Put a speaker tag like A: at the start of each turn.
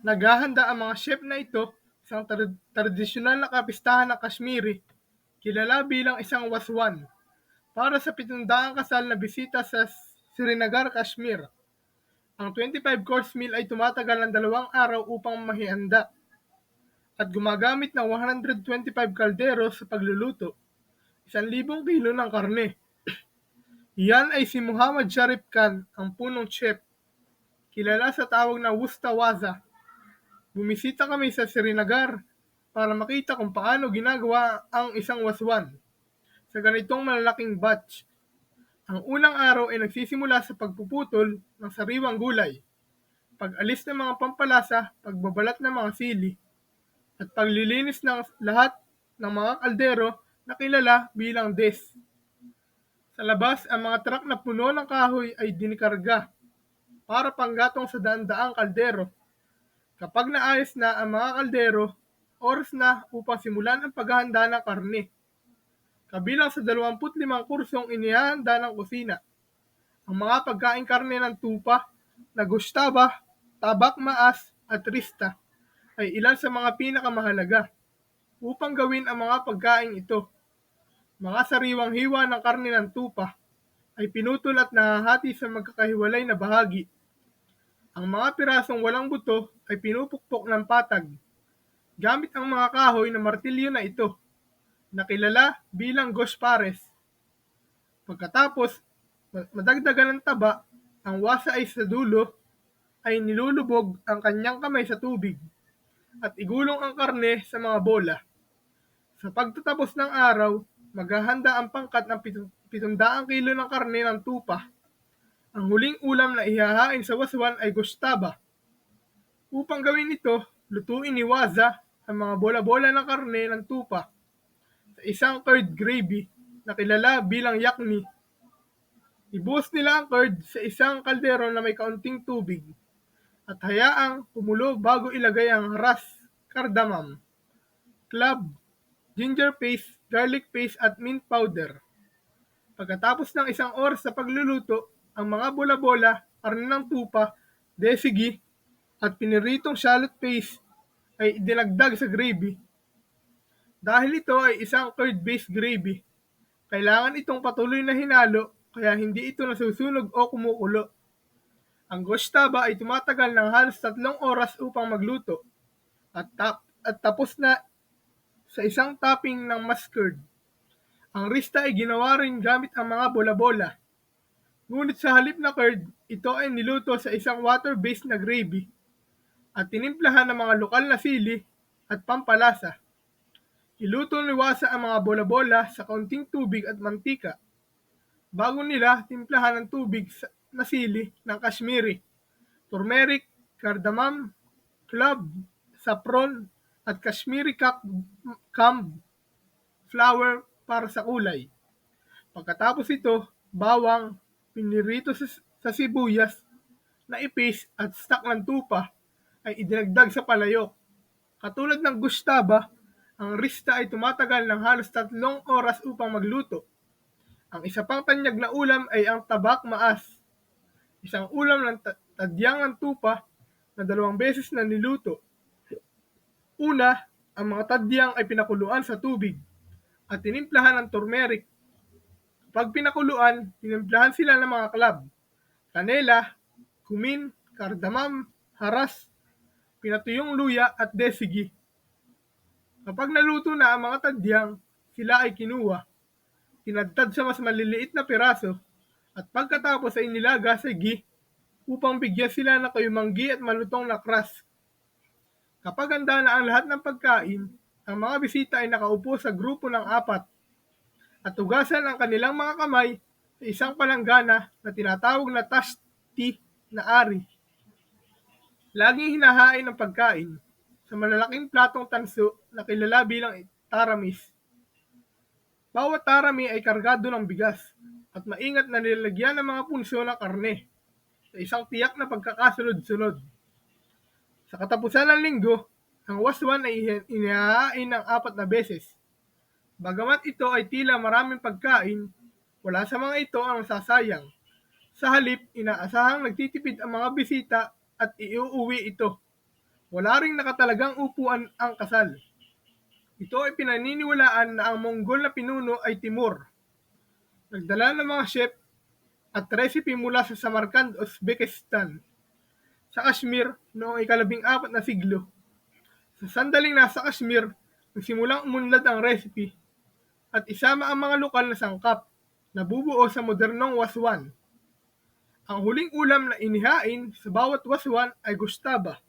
A: Naghahanda ang mga chef na ito isang tradisyonal na kapistahan ng Kashmiri, kilala bilang isang waswan, para sa 700 kasal na bisita sa Srinagar, Kashmir. Ang 25-course meal ay tumatagal ng 2 araw upang mahihanda at gumagamit ng 125 kaldero sa pagluluto, 1,000 kilo ng karne. Iyan ay si Muhammad Sharif Khan, ang punong chef, kilala sa tawag na Wusta Waza. Bumisita kami sa Srinagar para makita kung paano ginagawa ang isang waswan sa ganitong malalaking batch. Ang unang araw ay nagsisimula sa pagpuputol ng sariwang gulay, pag-alis ng mga pampalasa, pagbabalat ng mga sili, at paglilinis ng lahat ng mga kaldero na kilala bilang des. Sa labas, ang mga truck na puno ng kahoy ay dinikarga para panggatong sa daan-daang kaldero. Kapag naayos na ang mga kaldero, oras na upang simulan ang paghahanda ng karne. Kabilang sa 25 kursong inihahanda ng kusina, ang mga pagkaing karne ng tupa, na gushtaba, tabak maas at rista ay ilan sa mga pinakamahalaga upang gawin ang mga pagkain ito. Mga sariwang hiwa ng karne ng tupa ay pinutol at nahahati sa magkakahiwalay na bahagi. Ang mga pirasong walang buto ay pinupukpok ng patag gamit ang mga kahoy na martilyo na ito, na kilala bilang goshpares. Pagkatapos madagdagan ng taba, ang wasa ay sa dulo ay nilulubog ang kanyang kamay sa tubig at igulong ang karne sa mga bola. Sa pagtatapos ng araw, maghahanda ang pangkat ng 700 kilo ng karne ng tupa. Ang huling ulam na ihahain sa waswan ay gushtaba. Upang gawin ito, lutuin ni Waza ang mga bola-bola ng karne ng tupa sa isang curd gravy na kilala bilang yakni. Ibuhos nila ang curd sa isang kaldero na may kaunting tubig at hayaang kumulo bago ilagay ang haras, cardamom, clove, ginger paste, garlic paste at mint powder. Pagkatapos ng 1 oras sa pagluluto, ang mga bola-bola, karne ng tupa, desigi, at piniritong shallot paste ay idinagdag sa gravy. Dahil ito ay isang curd-based gravy, kailangan itong patuloy na hinalo kaya hindi ito nasusunog o kumukulo. Ang goshtaba ay tumatagal ng halos 3 oras upang magluto at tapos na sa isang topping ng mustard. Ang rista ay ginawa rin gamit ang mga bola-bola. Ngunit sa halip na curd, ito ay niluto sa isang water-based na gravy at tinimplahan ng mga lokal na sili at pampalasa. Iluto ni Wasa ang mga bola-bola sa kaunting tubig at mantika bago nila timplahan ng tubig na sili ng Kashmiri, turmeric, cardamom, clove, saffron, at Kashmiri camb flour para sa kulay. Pagkatapos ito, bawang, pinirito sa sibuyas na ipis at stock ng tupa ay idinagdag sa palayok. Katulad ng gushtaba, ang rista ay tumatagal ng halos 3 oras upang magluto. Ang isa pang tanyag na ulam ay ang tabak maas, isang ulam ng tadyang ng tupa na 2 beses na niluto. Una, ang mga tadyang ay pinakuluan sa tubig at tinimplahan ng turmeric. Kapag pinakuluan, tinimplahan sila ng mga klab, kanela, kumin, cardamom, haras, pinatuyong luya at desigi. Kapag naluto na ang mga tadyang, sila ay kinuha, tinadtad sa mas maliliit na piraso, at pagkatapos ay nilaga sa ghee upang bigyan sila ng kayumanggi at malutong na crust. Kapag handa na ang lahat ng pagkain, ang mga bisita ay nakaupo sa grupo ng 4 at hugasan ang kanilang mga kamay sa isang palanggana na tinatawag na tashti na ari. Laging hinahain ang pagkain sa malalaking platong tanso na kilala bilang taramis. Bawat tarami ay kargado ng bigas at maingat na nilalagyan ng mga punsyo ng karne sa isang tiyak na pagkakasunod-sunod. Sa katapusan ng linggo, ang waswan ay inihahain ng 4 na beses. Bagamat ito ay tila maraming pagkain, wala sa mga ito ang nasasayang. Sa halip, inaasahang nagtitipid ang mga bisita at iuuwi ito. Wala ring nakatalagang upuan ang kasal. Ito ay pinaniniwalaan na ang Monggol na pinuno ay Timur. Nagdala ng mga chef at recipe mula sa Samarkand, Uzbekistan sa Kashmir noong ika-14 na siglo. Sa sandaling nasa Kashmir, nagsimulang umunlad ang recipe at isama ang mga lokal na sangkap na bubuo sa modernong waswan. Ang huling ulam na inihain sa bawat waswan ay gustaba,